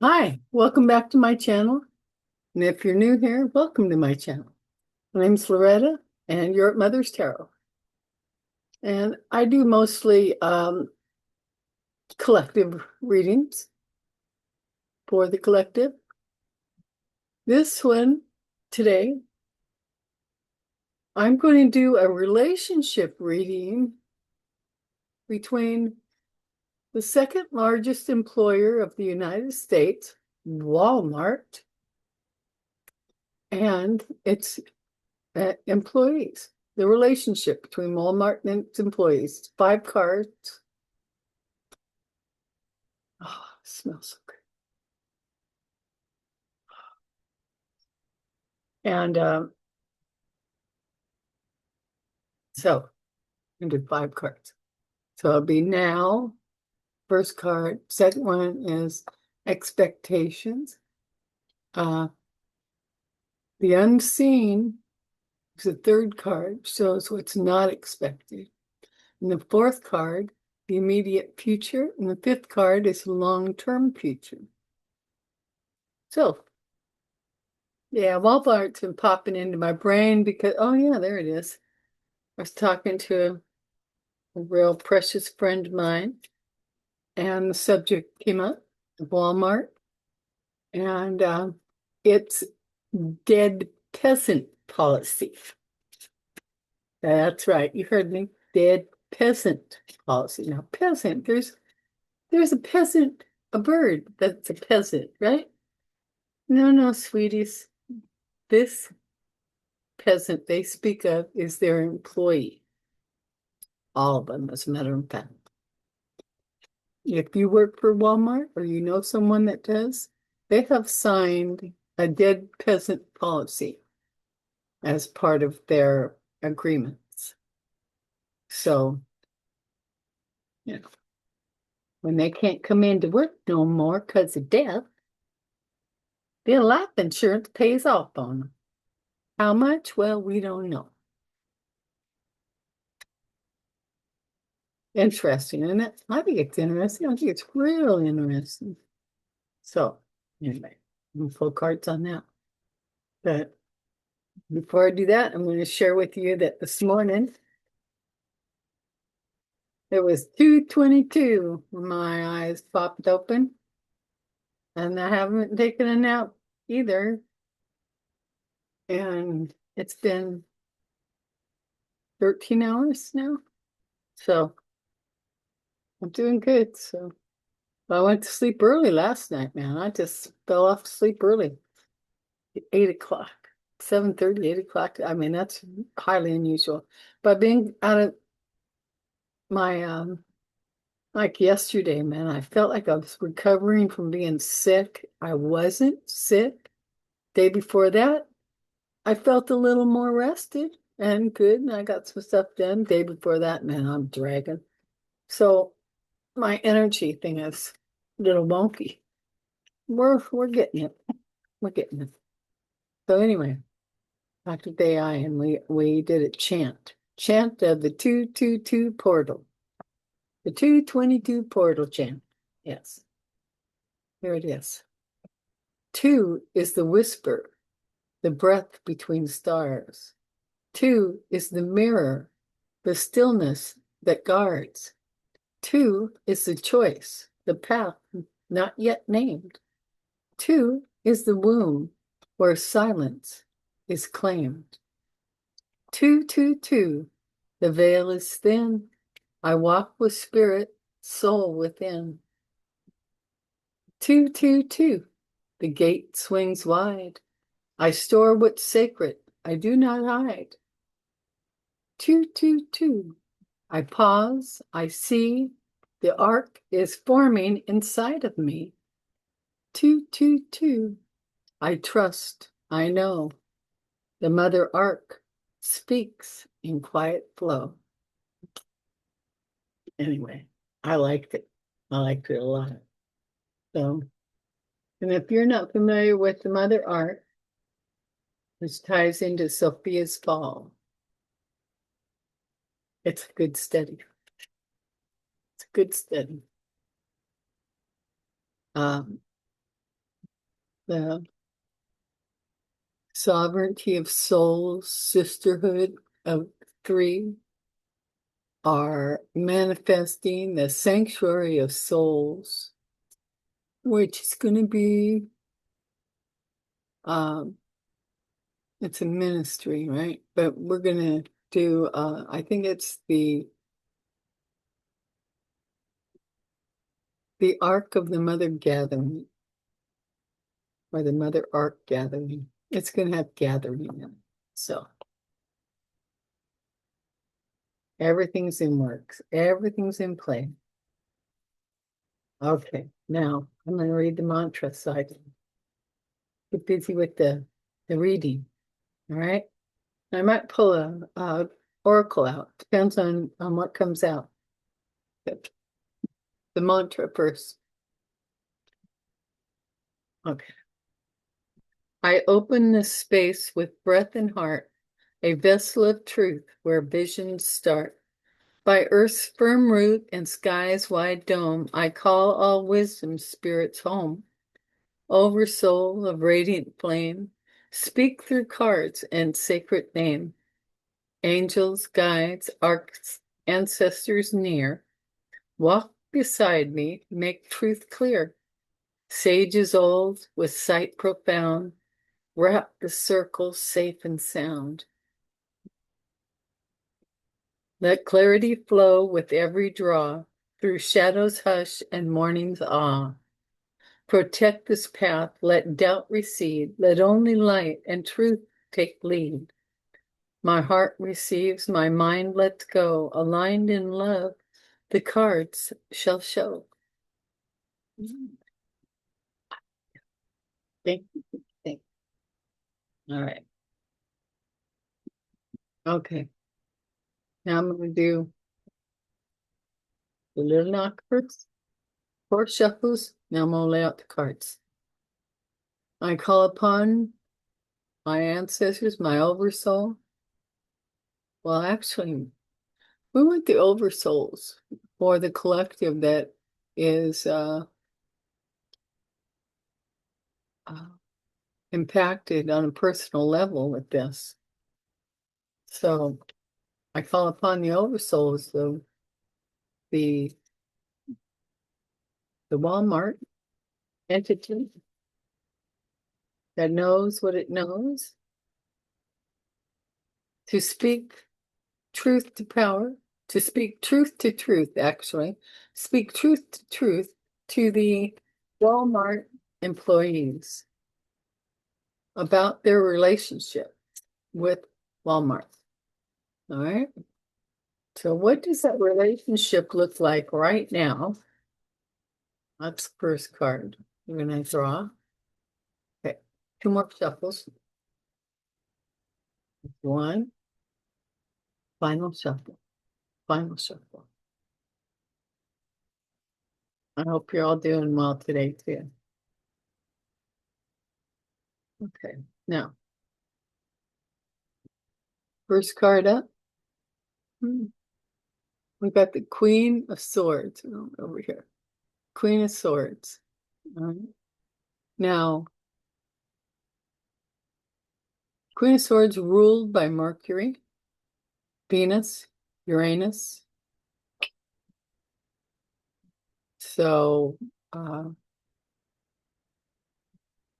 Hi, welcome back to my channel. And if you're new here, welcome to my channel. My name's Loretta, and you're at Mother's Tarot. And I do mostly collective readings for the collective. This one today, I'm going to do a relationship reading between the second largest employer of the United States, Walmart, and its employees. The relationship between Walmart and its employees. 5 cards. Oh, it smells so good. And so I did 5 cards. So it'll be now, first card. Second one is expectations. Uh, the unseen is the third card, shows what's not expected. And the fourth card, the immediate future. And the fifth card is long-term future. So yeah, Walmart's been popping into my brain because, oh yeah, there it is. I was talking to a real precious friend of mine, and the subject came up, Walmart, and it's Dead Peasant Policy. That's right, you heard me. Dead Peasant Policy. Now, peasant, there's a peasant, a bird that's a peasant, right? No, no, sweeties. This peasant they speak of is their employee. All of them, as a matter of fact. If you work for Walmart or you know someone that does, they have signed a dead peasant policy as part of their agreements. So, you know, when they can't come into work no more because of death, their life insurance pays off on them. How much? Well, we don't know. Interesting, isn't it? I think it's interesting. I think it's real interesting. So, anyway, full cards on that. But before I do that, I'm going to share with you that this morning it was 2:22 when my eyes popped open, and I haven't taken a nap either. And it's been 13 hours now. So I'm doing good. So I went to sleep early last night, man. I just fell off to sleep early. 8 o'clock, 7:30, 8 o'clock. I mean, that's highly unusual. But being out of my like yesterday, man, I felt like I was recovering from being sick. I wasn't sick. Day before that, I felt a little more rested and good, and I got some stuff done. Day before that, man, I'm dragging. So my energy thing is a little wonky. We're getting it. We're getting it. So anyway, Dr. Day and we did a chant. Chant of the 222 portal. The 222 portal chant. Yes. Here it is. 2 is the whisper, the breath between stars. 2 is the mirror, the stillness that guards. 2 is the choice, the path not yet named. 2 is the womb where silence is claimed. 222, the veil is thin. I walk with spirit, soul within. 222, the gate swings wide. I store what's sacred, I do not hide. 222, I pause, I see, the arc is forming inside of me. 222, I trust, I know. The mother arc speaks in quiet flow. Anyway, I liked it. I liked it a lot. So, and if you're not familiar with the mother arc, which ties into Sophia's fall, it's a good study. It's a good study. Um, the sovereignty of souls, sisterhood of three are manifesting the sanctuary of souls, which is going to be, um, it's a ministry, right? But we're going to do, I think it's the Ark of the Mother Gathering, or the Mother Ark Gathering. It's going to have gathering in it. So everything's in works. Everything's in play. Okay, now I'm going to read the mantra side. Get busy with the reading. All right. I might pull a oracle out. Depends on what comes out. The mantra first. Okay. I open this space with breath and heart, a vessel of truth where visions start. By earth's firm root and sky's wide dome, I call all wisdom spirits home. Oversoul of radiant flame, speak through cards and sacred name. Angels, guides, arcs, ancestors near, walk beside me, make truth clear. Sages old, with sight profound, wrap the circle safe and sound. Let clarity flow with every draw, through shadow's hush and morning's awe. Protect this path, let doubt recede, let only light and truth take lead. My heart receives, my mind lets go, aligned in love, the cards shall show. Thank you. Thank you. All right. Okay. Now I'm going to do the little knock first, 4 shuffles. Now I'm going to lay out the cards. I call upon my ancestors, my oversoul. Well, actually, we want the oversouls or the collective that is impacted on a personal level with this. So I call upon the oversouls, the Walmart entity that knows what it knows, to speak truth to power, to speak truth to truth, actually, speak truth to the Walmart employees about their relationship with Walmart. All right. So what does that relationship look like right now? That's the first card we're going to draw. Okay. 2 more shuffles. 1. Final shuffle. Final shuffle. I hope you're all doing well today too. Okay. Now, first card up. We got the Queen of Swords over here. Queen of Swords. Now, Queen of Swords ruled by Mercury, Venus, Uranus. So,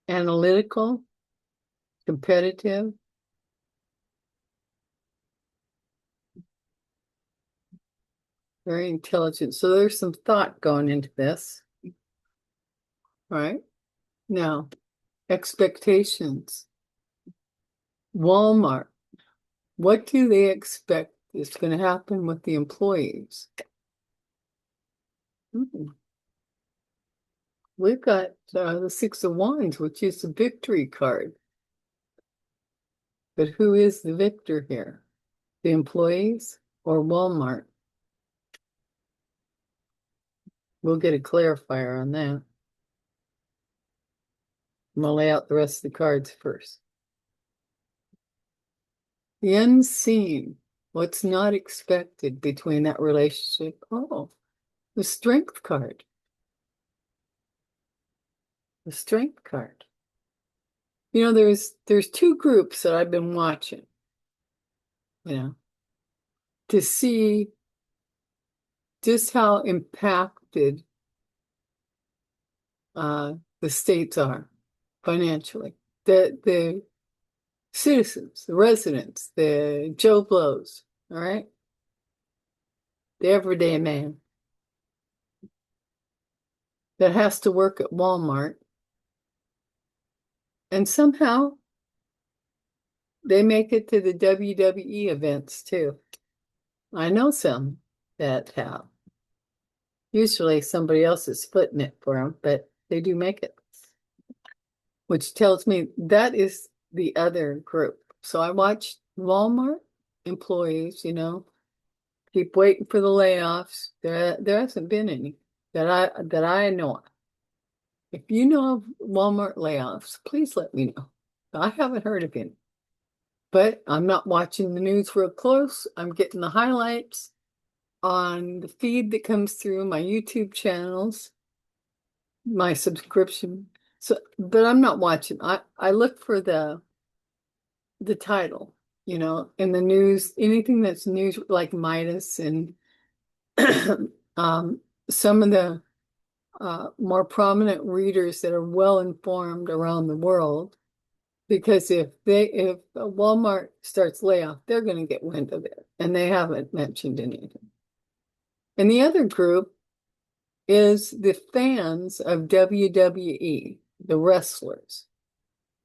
analytical, competitive, very intelligent. So there's some thought going into this. All right. Now, expectations. Walmart. What do they expect is going to happen with the employees? We've got the 6 of Wands, which is the victory card. But who is the victor here? The employees or Walmart? We'll get a clarifier on that. I'm going to lay out the rest of the cards first. The unseen, what's not expected between that relationship. Oh, the Strength card. The Strength card. there's two groups that I've been watching, you know, to see just how impacted the states are financially. The citizens, the residents, the Joe Blows, all right? The everyday man that has to work at Walmart. And somehow they make it to the WWE events too. I know some that have. Usually somebody else is footing it for them, but they do make it, which tells me that is the other group. So I watched Walmart employees, keep waiting for the layoffs. There hasn't been any that I know of. If you know of Walmart layoffs, please let me know. I haven't heard of any, but I'm not watching the news real close. I'm getting the highlights on the feed that comes through my YouTube channels, my subscription. So, but I'm not watching. I look for the title, in the news, anything that's news like Midas and some of the more prominent readers that are well informed around the world. Because if Walmart starts layoff, they're going to get wind of it, and they haven't mentioned anything. And the other group is the fans of WWE, the wrestlers,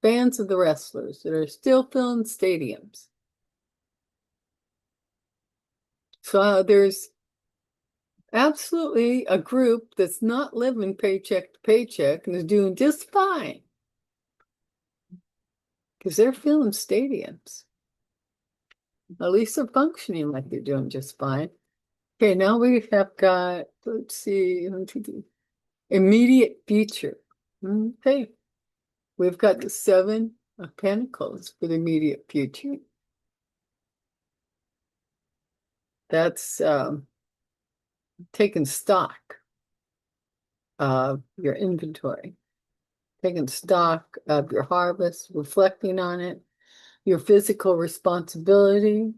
fans of the wrestlers that are still filling stadiums. So there's absolutely a group that's not living paycheck to paycheck and is doing just fine because they're filling stadiums. At least they're functioning like they're doing just fine. Okay, now we have got, let's see, immediate future. Okay, we've got the Seven of Pentacles for the immediate future. That's taking stock of your inventory, taking stock of your harvest, reflecting on it, your physical responsibility,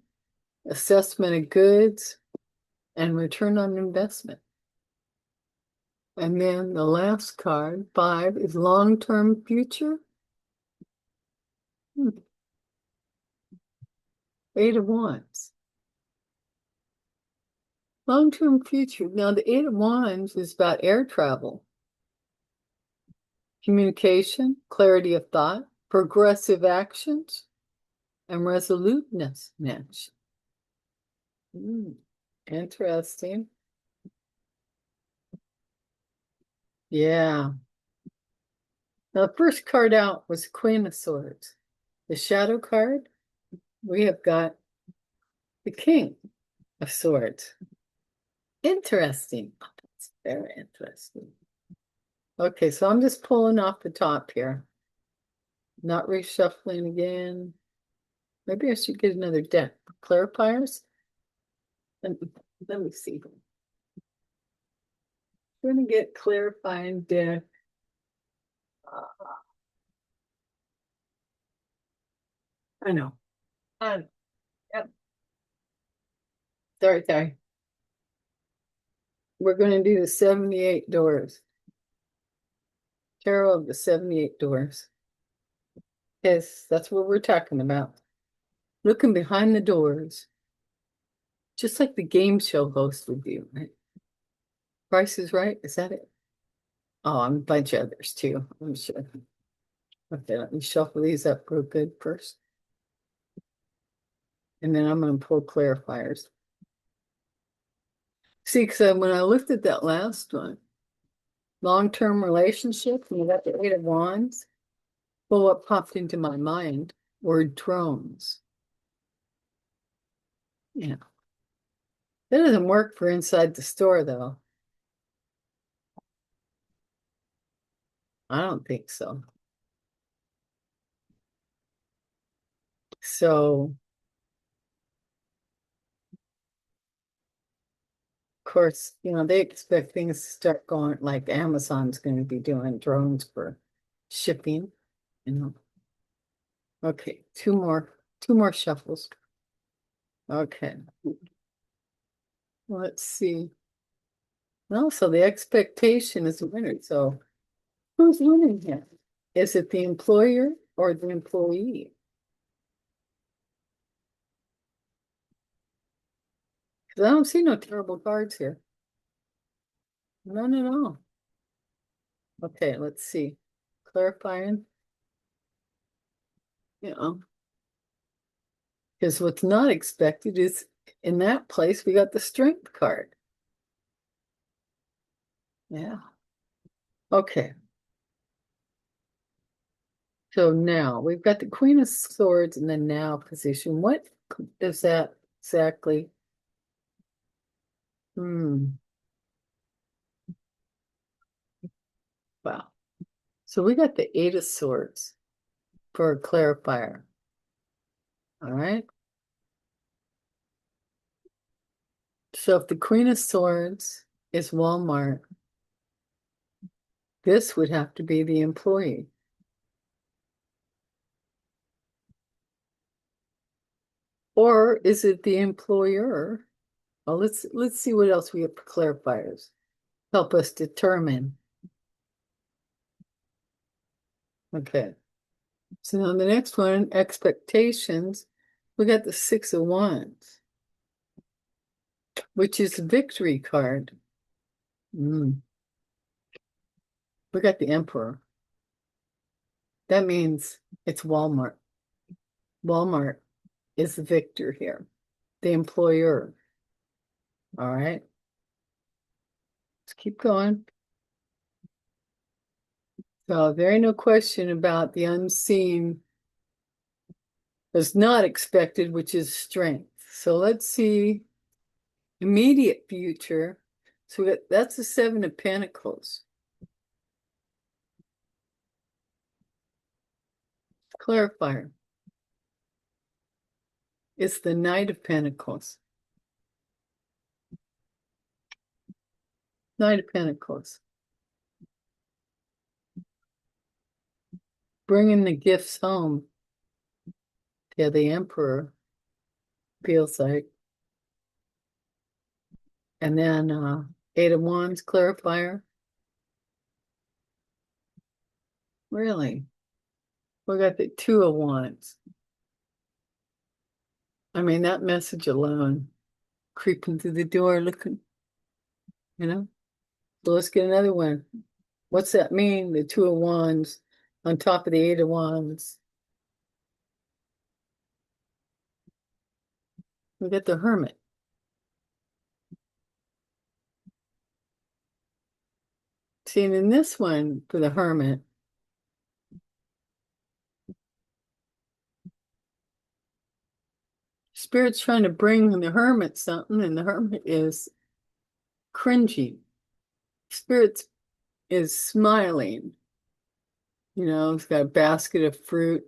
assessment of goods, and return on investment. And then the last card, 5, is long-term future. 8 of Wands. Long-term future. Now, the 8 of Wands is about air travel, communication, clarity of thought, progressive actions, and resoluteness. Interesting. Yeah. Now, the first card out was Queen of Swords. The shadow card, we have got the King of Swords. Interesting. Oh, that's very interesting. Okay, so I'm just pulling off the top here. Not reshuffling again. Maybe I should get another deck. Clarifiers? Let me see. I'm going to get clarifying deck. I know. Yep. Sorry. We're going to do the 78 doors. Tarot of the 78 doors. Yes, that's what we're talking about. Looking behind the doors. Just like the game show host would do, right? Price is Right? Is that it? Oh, I'm a bunch of others too, I'm sure. Okay, let me shuffle these up real good first. And then I'm going to pull clarifiers. See, because when I looked at that last one, long-term relationship, and you got the 8 of Wands, well, what popped into my mind were drones. Yeah. That doesn't work for inside the store, though. I don't think so. So, of course, they expect things to start going like Amazon's going to be doing drones for shipping, you know. Okay, two more shuffles. Okay. Let's see. Well, so the expectation is the winner. So who's winning here? Is it the employer or the employee? Because I don't see no terrible cards here. None at all. Okay, let's see. Clarifying. You know, because what's not expected is in that place we got the strength card. Yeah. Okay. So now we've got the Queen of Swords in the now position. What is that exactly? Hmm. Wow. So we got the Eight of Swords for a clarifier. All right. So if the Queen of Swords is Walmart, this would have to be the employee. Or is it the employer? Well, let's see what else we have for clarifiers. Help us determine. Okay. So now the next one, expectations. We got the Six of Wands, which is the victory card. Mm. We got the Emperor. That means it's Walmart. Walmart is the victor here, the employer. All right. Let's keep going. So there ain't no question about the unseen is not expected, which is strength. So let's see immediate future. So that's the Seven of Pentacles. Clarifier. It's the Knight of Pentacles. Knight of Pentacles. Bringing the gifts home. Yeah, the Emperor feels like. And then Eight of Wands clarifier. Really? We got the Two of Wands. I mean, that message alone, creeping through the door, looking, you know? So let's get another one. What's that mean? The Two of Wands on top of the Eight of Wands. We got the Hermit. See, and in this one, for the Hermit, Spirit's trying to bring the Hermit something, and the Hermit is cringy. Spirit is smiling. You know, it's got a basket of fruit.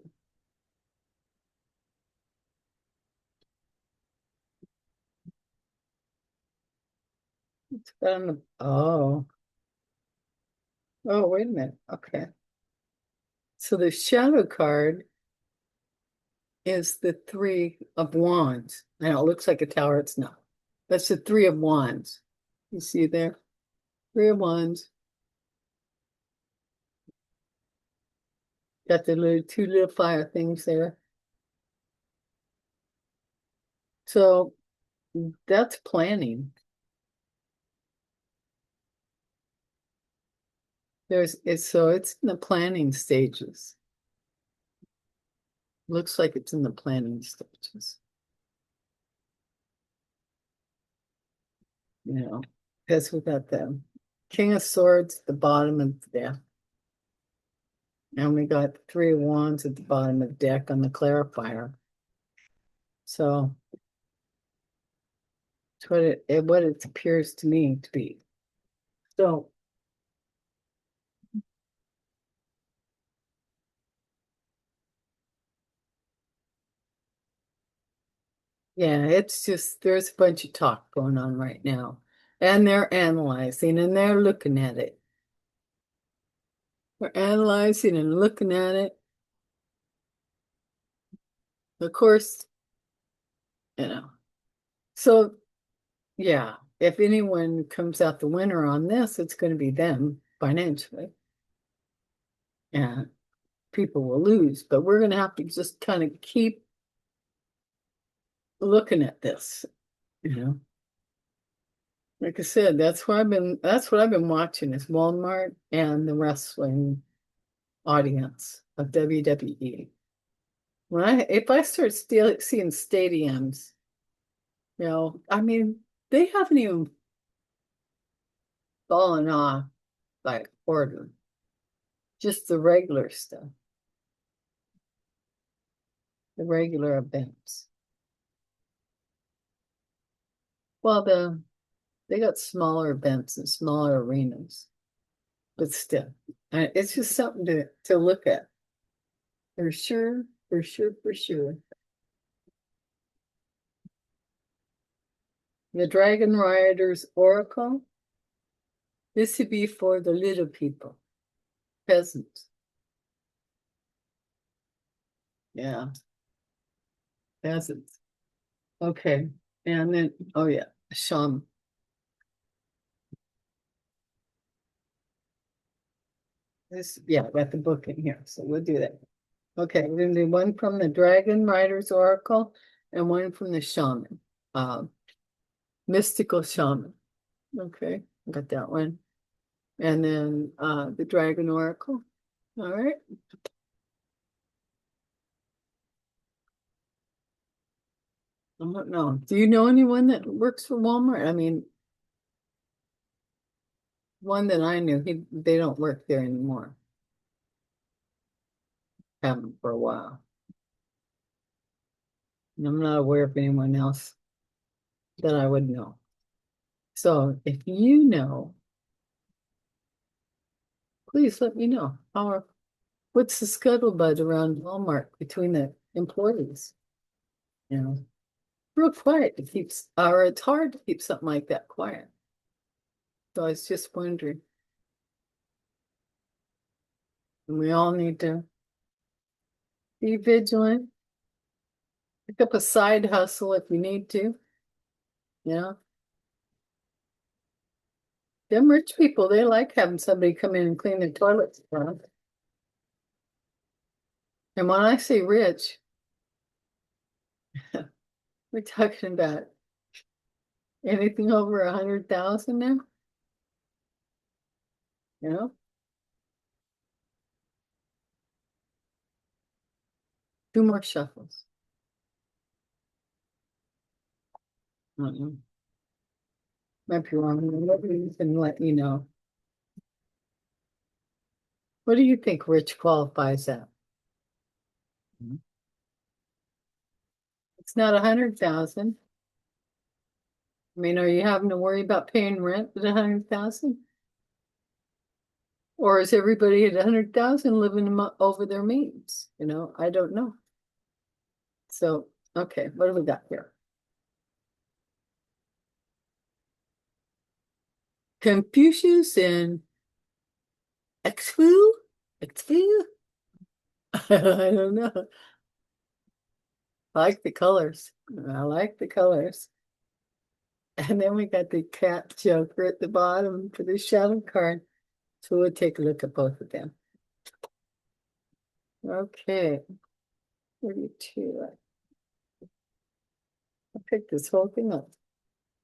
It's got on the, oh, wait a minute. Okay. So the shadow card is the Three of Wands. Now it looks like a tower. It's not. That's the Three of Wands. You see there? Three of Wands. Got the two little fire things there. So that's planning. It's in the planning stages. Looks like it's in the planning stages. You know, because we got the King of Swords at the bottom of the deck. And we got the Three of Wands at the bottom of the deck on the clarifier. So it's what it appears to me to be. So yeah, it's just there's a bunch of talk going on right now. And they're analyzing and they're looking at it. We're analyzing and looking at it. Of course, so yeah, if anyone comes out the winner on this, it's going to be them financially. And people will lose, but we're going to have to just kind of keep looking at this, you know. Like I said, that's what I've been watching is Walmart and the wrestling audience of WWE. If I start seeing stadiums, I mean, they haven't even fallen off like order, just the regular stuff, the regular events. Well, they got smaller events and smaller arenas, but still, it's just something to look at for sure, for sure, for sure. The Dragon Rider's Oracle. This would be for the little people, peasants. Yeah, peasants. Okay. And then, oh yeah, Shaman. Yeah, I got the book in here, so we'll do that. Okay, we're gonna do one from the Dragon Rider's Oracle and one from the Shaman, Mystical Shaman. Okay, got that one. And then the Dragon Oracle. All right. I don't know. Do you know anyone that works for Walmart? I mean, one that I knew, they don't work there anymore. Haven't for a while. And I'm not aware of anyone else that I would know. So if you know, please let me know. What's the scuttlebutt around Walmart between the employees? You know, real quiet to keep, or it's hard to keep something like that quiet. So I was just wondering. And we all need to be vigilant. Pick up a side hustle if you need to. You know, them rich people, they like having somebody come in and clean their toilets for them. And when I say rich, we're talking about anything over 100,000 now, you know? Two more shuffles. Might be wrong. Nobody can let you know. What do you think rich qualifies at? It's not 100,000. I mean, are you having to worry about paying rent at 100,000? Or is everybody at 100,000 living over their means? I don't know. So, okay, what do we got here? Confucius and Exfu? Exfu? I don't know. I like the colors. I like the colors. And then we got the cat joker at the bottom for the shadow card. So we'll take a look at both of them. Okay. 32. I picked this whole thing up.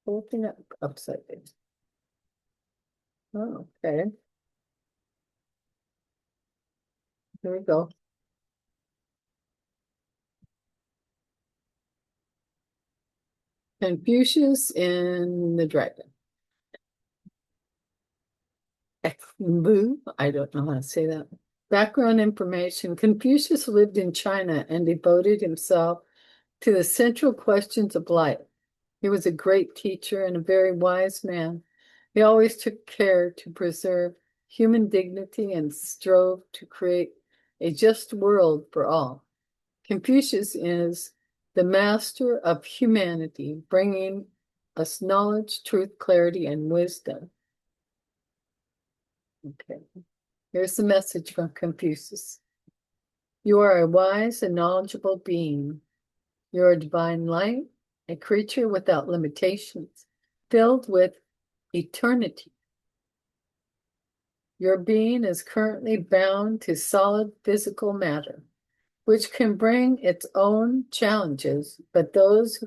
Whole thing up upside down. Oh, okay. Here we go. Confucius and the dragon. Boo. I don't know how to say that. Background information. Confucius lived in China and devoted himself to the central questions of life. He was a great teacher and a very wise man. He always took care to preserve human dignity and strove to create a just world for all. Confucius is the master of humanity, bringing us knowledge, truth, clarity, and wisdom. Okay, here's the message from Confucius. You are a wise and knowledgeable being. You're a divine light, a creature without limitations, filled with eternity. Your being is currently bound to solid physical matter, which can bring its own challenges, but those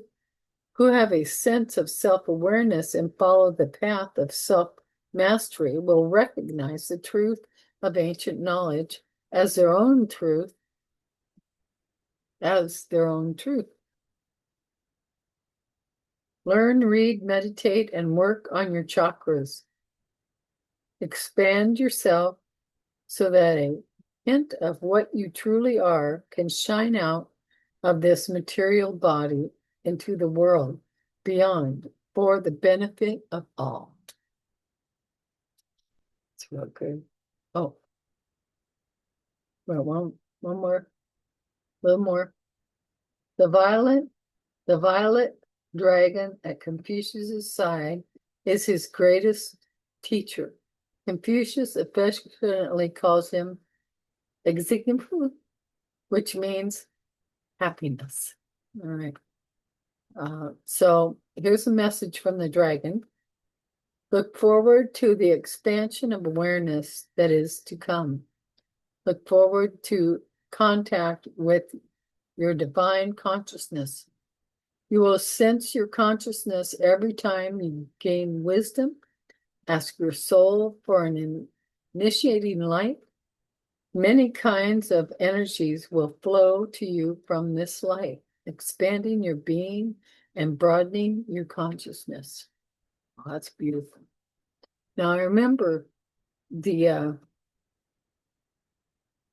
who have a sense of self-awareness and follow the path of self-mastery will recognize the truth of ancient knowledge as their own truth, Learn, read, meditate, and work on your chakras. Expand yourself so that a hint of what you truly are can shine out of this material body into the world beyond for the benefit of all. It's real good. Oh, well, one more, a little more. The violet dragon at Confucius's side is his greatest teacher. Confucius affectionately calls him exigimfu, which means happiness. All right. So here's a message from the dragon. Look forward to the expansion of awareness that is to come. Look forward to contact with your divine consciousness. You will sense your consciousness every time you gain wisdom. Ask your soul for an initiating light. Many kinds of energies will flow to you from this light, expanding your being and broadening your consciousness. Oh, that's beautiful. Now I remember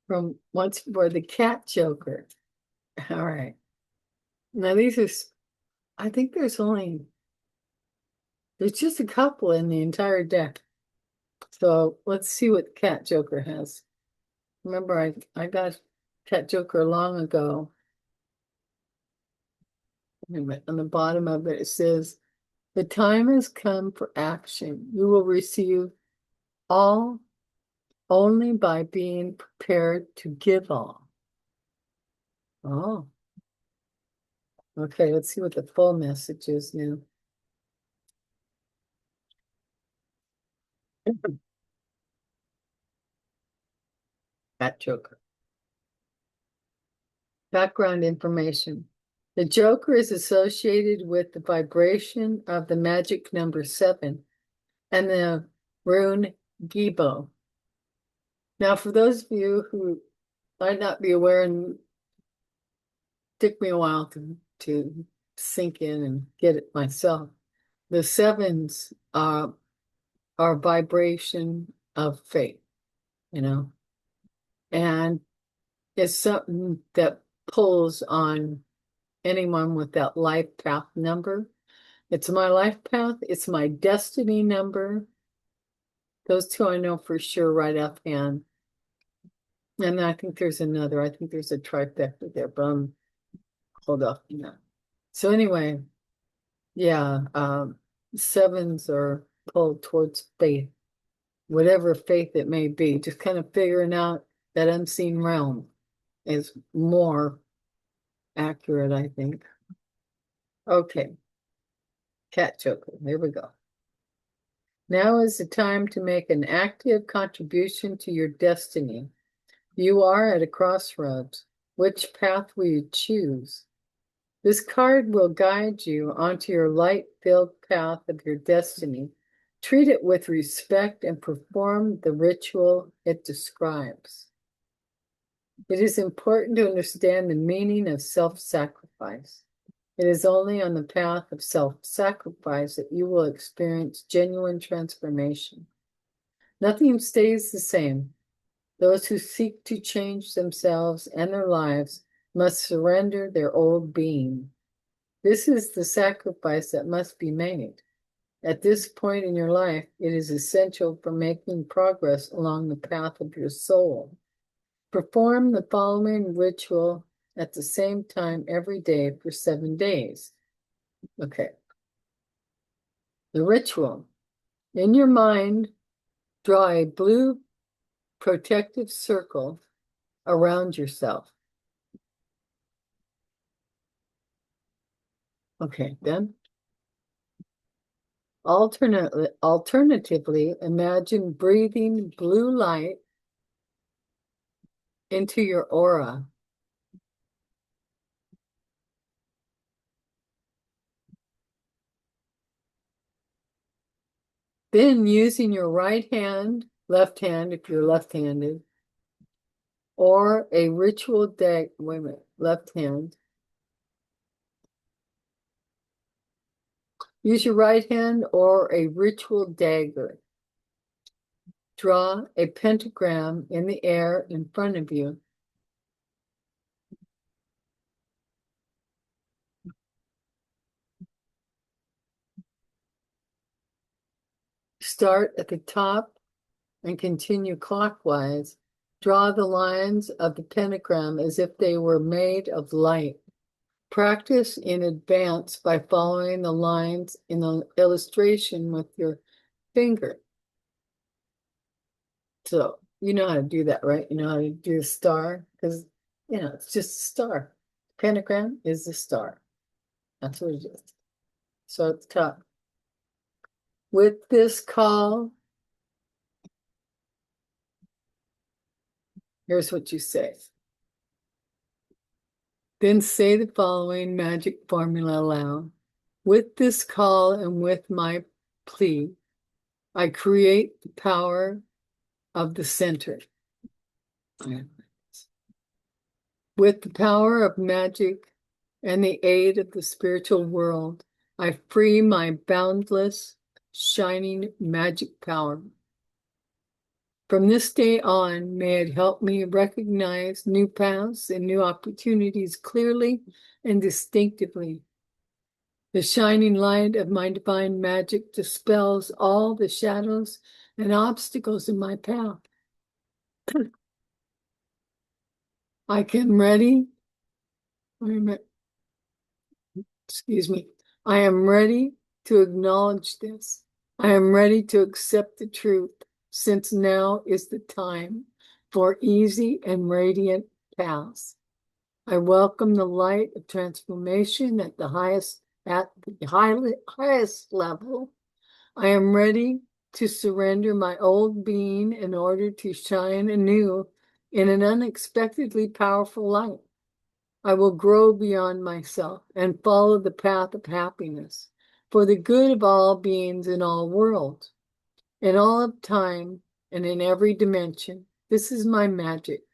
from once before the cat joker. All right. Now these are, I think there's just a couple in the entire deck. So let's see what cat joker has. Remember, I got cat joker long ago. On the bottom of it, it says, the time has come for action. You will receive all only by being prepared to give all. Oh, okay. Let's see what the full message is now. Cat joker. Background information. The joker is associated with the vibration of the magic number 7 and the rune Gibo. Now, for those of you who might not be aware, and took me a while to sink in and get it myself, the 7s are vibration of faith, and it's something that pulls on anyone with that life path number. It's my life path. It's my destiny number. Those two I know for sure right offhand. And I think there's another. I think there's a trifecta there, but I'm hold off on that. So anyway, yeah, 7s are pulled towards faith, whatever faith it may be. Just kind of figuring out that unseen realm is more accurate, I think. Okay. Cat joker. Here we go. Now is the time to make an active contribution to your destiny. You are at a crossroads. Which path will you choose? This card will guide you onto your light-filled path of your destiny. Treat it with respect and perform the ritual it describes. It is important to understand the meaning of self-sacrifice. It is only on the path of self-sacrifice that you will experience genuine transformation. Nothing stays the same. Those who seek to change themselves and their lives must surrender their old being. This is the sacrifice that must be made. At this point in your life, it is essential for making progress along the path of your soul. Perform the following ritual at the same time every day for 7 days. Okay. The ritual. In your mind, draw a blue protective circle around yourself. Okay, then. Alternatively, imagine breathing blue light into your aura. Then using your right hand, left hand if you're left-handed, or a ritual deck, wait a minute, left hand. Use your right hand or a ritual dagger. Draw a pentagram in the air in front of you. Start at the top and continue clockwise. Draw the lines of the pentagram as if they were made of light. Practice in advance by following the lines in the illustration with your finger. So you know how to do that, right? You know how to do a star because, it's just a star. Pentagram is a star. That's what it is. So at the top. With this call, here's what you say. Then say the following magic formula aloud. With this call and with my plea, I create the power of the center. With the power of magic and the aid of the spiritual world, I free my boundless, shining magic power. From this day on, may it help me recognize new paths and new opportunities clearly and distinctively. The shining light of my divine magic dispels all the shadows and obstacles in my path. I am ready. Excuse me. I am ready to acknowledge this. I am ready to accept the truth, since now is the time for easy and radiant paths. I welcome the light of transformation at the highest level. I am ready to surrender my old being in order to shine anew in an unexpectedly powerful light. I will grow beyond myself and follow the path of happiness for the good of all beings in all worlds, in all of time and in every dimension. This is my magic.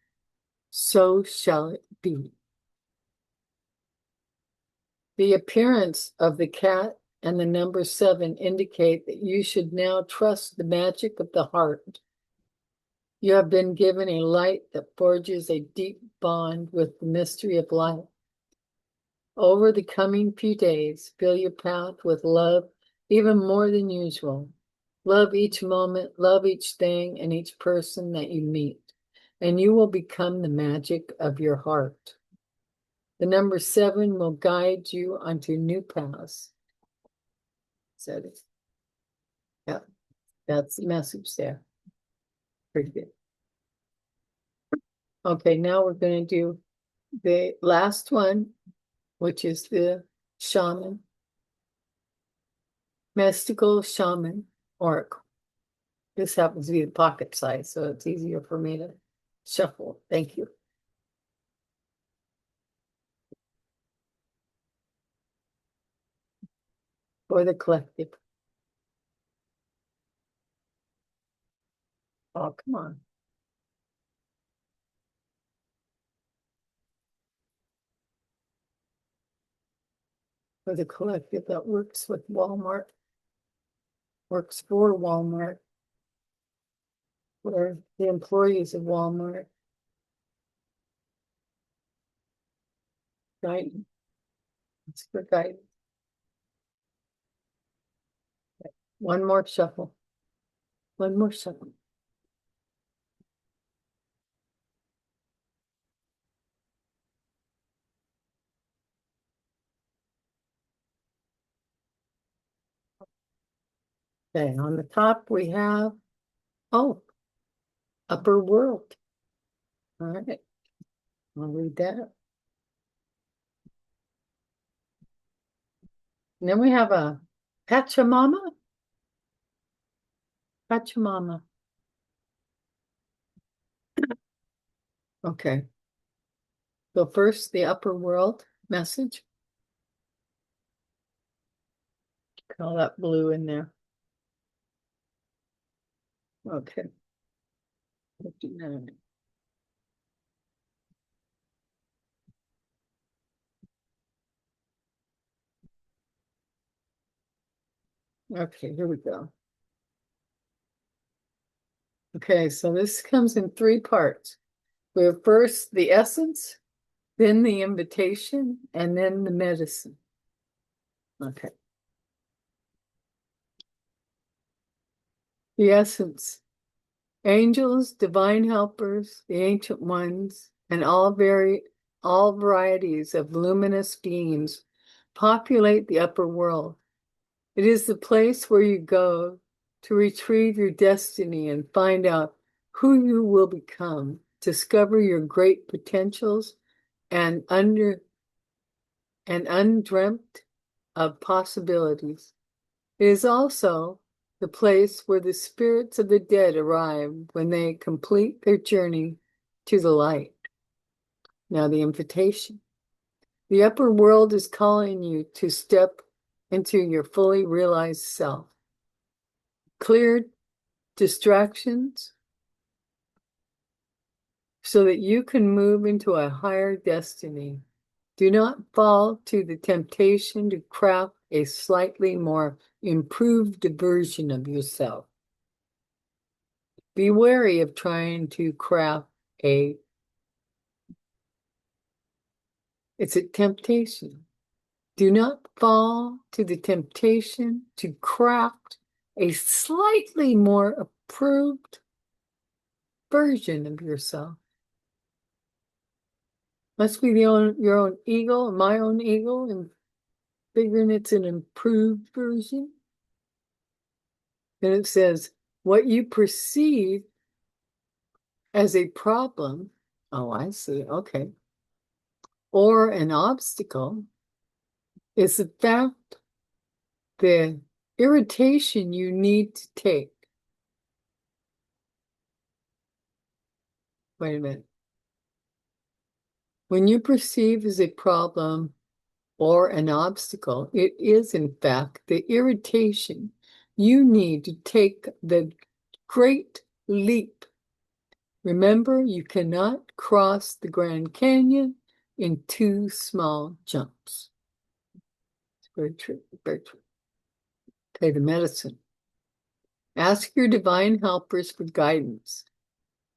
So shall it be. The appearance of the cat and the number 7 indicate that you should now trust the magic of the heart. You have been given a light that forges a deep bond with the mystery of life. Over the coming few days, fill your path with love even more than usual. Love each moment, love each thing, and each person that you meet, and you will become the magic of your heart. The number 7 will guide you onto new paths. Said it. Yeah, that's the message there. Pretty good. Okay, now we're going to do the last one, which is the Shaman. Mystical Shaman Oracle. This happens to be the pocket size, so it's easier for me to shuffle. Thank you. For the collective. Oh, come on. For the collective that works with Walmart, works for Walmart, for the employees of Walmart. Guidance. It's for guidance. One more shuffle. One more shuffle. Okay, on the top we have, upper world. All right, I'll read that. And then we have a Pachamama. Pachamama. Okay. So first, the upper world message. All that blue in there. Okay. 59. Okay, here we go. Okay, so this comes in three parts. We have first the essence, then the invitation, and then the medicine. Okay. The essence. Angels, divine helpers, the ancient ones, and all varieties of luminous beings populate the upper world. It is the place where you go to retrieve your destiny and find out who you will become, discover your great potentials and undreamt of possibilities. It is also the place where the spirits of the dead arrive when they complete their journey to the light. Now, the invitation. The upper world is calling you to step into your fully realized self. Clear distractions so that you can move into a higher destiny. Do not fall to the temptation to craft a slightly more improved version of yourself. Be wary of trying to craft it's a temptation. Do not fall to the temptation to craft a slightly more approved version of yourself. Must be your own ego, my own ego, and figuring it's an improved version. Then it says, what you perceive as a problem, oh, I see, okay, or an obstacle, is the fact, the irritation you need to take. Wait a minute. When you perceive as a problem or an obstacle, it is in fact the irritation you need to take the great leap. Remember, you cannot cross the Grand Canyon in 2 small jumps. It's very true, very true. Okay, the medicine. Ask your divine helpers for guidance.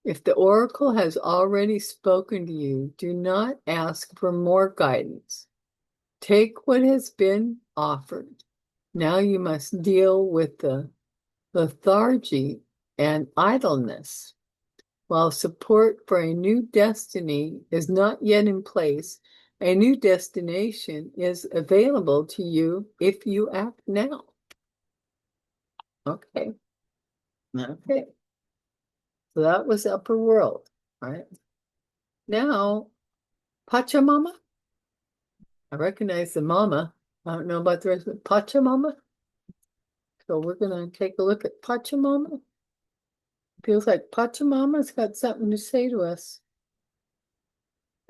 If the oracle has already spoken to you, do not ask for more guidance. Take what has been offered. Now you must deal with the lethargy and idleness. While support for a new destiny is not yet in place, a new destination is available to you if you act now. Okay. Okay. So that was upper world, right? Now, Pachamama. I recognize the mama. I don't know about the rest of it. Pachamama. So we're going to take a look at Pachamama. Feels like Pachamama's got something to say to us.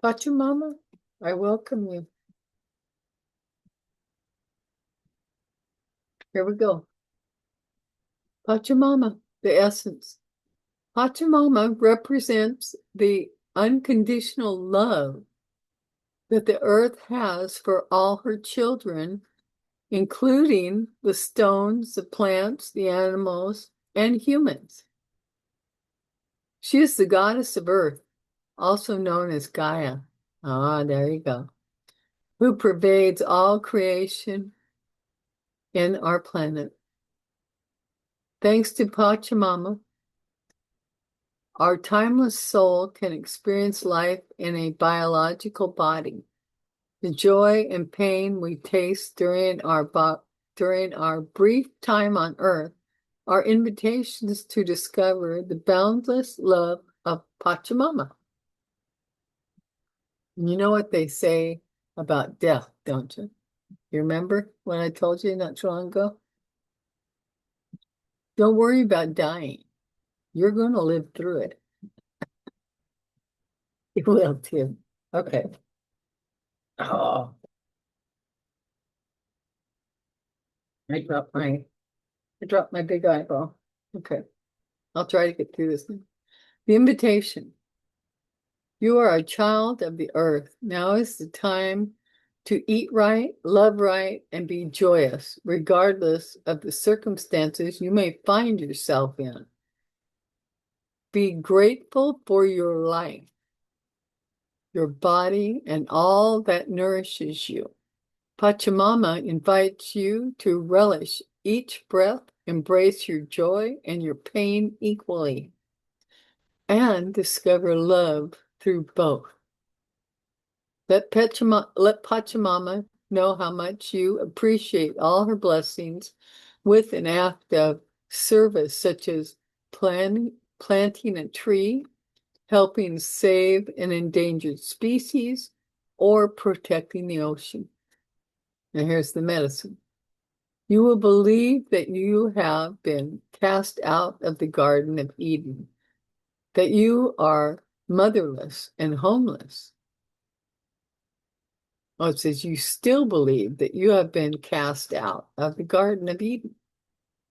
Pachamama, I welcome you. Here we go. Pachamama, the essence. Pachamama represents the unconditional love that the earth has for all her children, including the stones, the plants, the animals, and humans. She is the goddess of earth, also known as Gaia. Ah, there you go. Who pervades all creation in our planet. Thanks to Pachamama, our timeless soul can experience life in a biological body. The joy and pain we taste during our brief time on Earth are invitations to discover the boundless love of Pachamama. You know what they say about death, don't you? You remember when I told you not too long ago? Don't worry about dying. You're going to live through it. You will too. Okay. Oh, I dropped my big eyeball. Okay. I'll try to get through this. The invitation. You are a child of the earth. Now is the time to eat right, love right, and be joyous, regardless of the circumstances you may find yourself in. Be grateful for your life, your body, and all that nourishes you. Pachamama invites you to relish each breath, embrace your joy and your pain equally, and discover love through both. Let Pachamama know how much you appreciate all her blessings with an act of service, such as planting a tree, helping save an endangered species, or protecting the ocean. And here's the medicine. You will believe that you have been cast out of the Garden of Eden, that you are motherless and homeless. Oh, it says you still believe that you have been cast out of the Garden of Eden,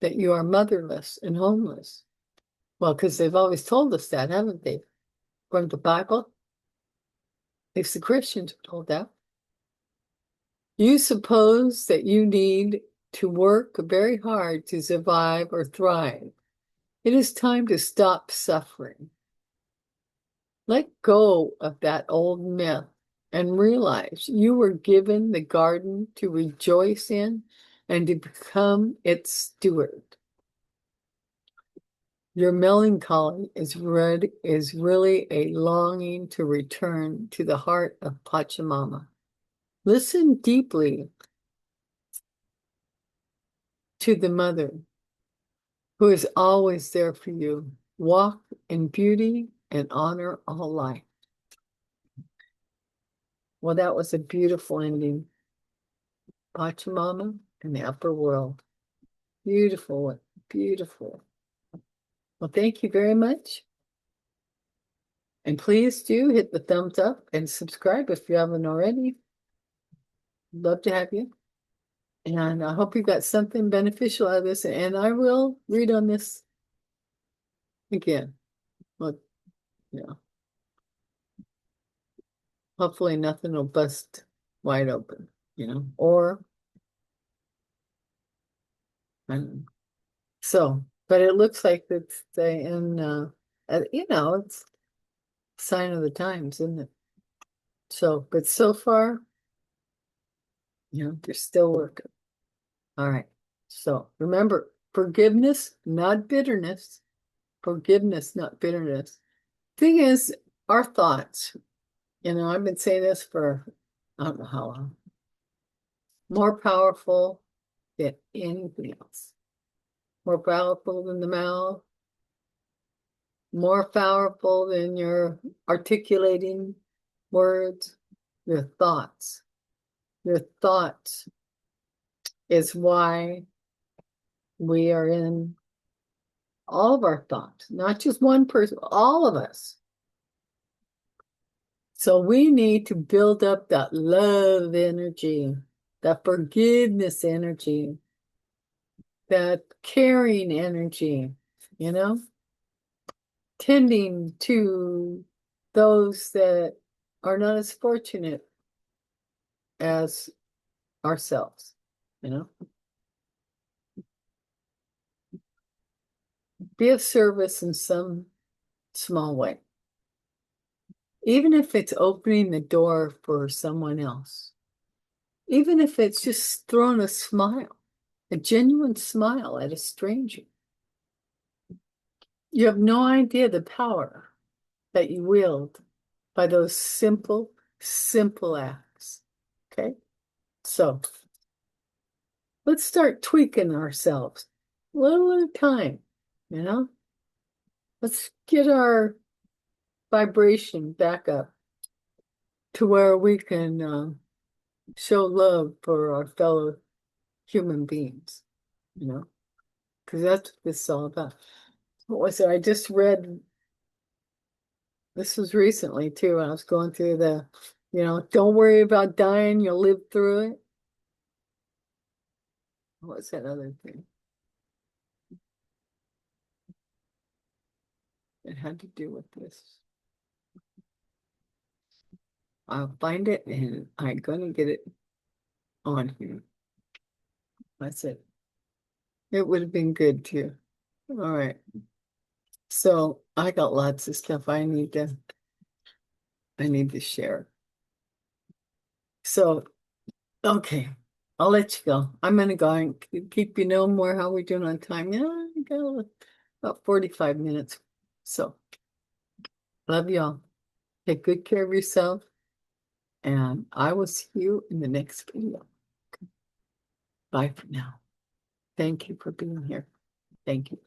that you are motherless and homeless. Well, because they've always told us that, haven't they? From the Bible, at least the Christians are told that. You suppose that you need to work very hard to survive or thrive. It is time to stop suffering. Let go of that old myth and realize you were given the garden to rejoice in and to become its steward. Your melancholy is really a longing to return to the heart of Pachamama. Listen deeply to the mother who is always there for you. Walk in beauty and honor all life. Well, that was a beautiful ending. Pachamama in the upper world. Beautiful, beautiful. Well, thank you very much. And please do hit the thumbs up and subscribe if you haven't already. Love to have you. And I hope you got something beneficial out of this. And I will read on this again. Well, yeah. Hopefully nothing will bust wide open, or I don't know. So, but it looks like it's it's a sign of the times, isn't it? So, but so far, they're still working. All right. So remember, forgiveness, not bitterness. Forgiveness, not bitterness. Thing is, our thoughts, I've been saying this for I don't know how long. More powerful than anything else. More powerful than the mouth. More powerful than your articulating words. Your thoughts. Your thoughts is why we are in all of our thoughts, not just one person, all of us. So we need to build up that love energy, that forgiveness energy, that caring energy, tending to those that are not as fortunate as ourselves, Be of service in some small way. Even if it's opening the door for someone else, even if it's just throwing a smile, a genuine smile at a stranger. You have no idea the power that you wield by those simple, simple acts. Okay? So let's start tweaking ourselves a little at a time, Let's get our vibration back up to where we can show love for our fellow human beings, you know, because that's what this is all about. What was it? I just read, this was recently too. I was going through don't worry about dying, you'll live through it. What's that other thing? It had to do with this. I'll find it and I'm gonna get it on here. That's it. It would have been good too. All right. So I got lots of stuff I need to share. So, okay. I'll let you go. I'm gonna go and keep you no more how we doing on time. Yeah, I got about 45 minutes. So love y'all. Take good care of yourself. And I will see you in the next video. Bye for now. Thank you for being here. Thank you.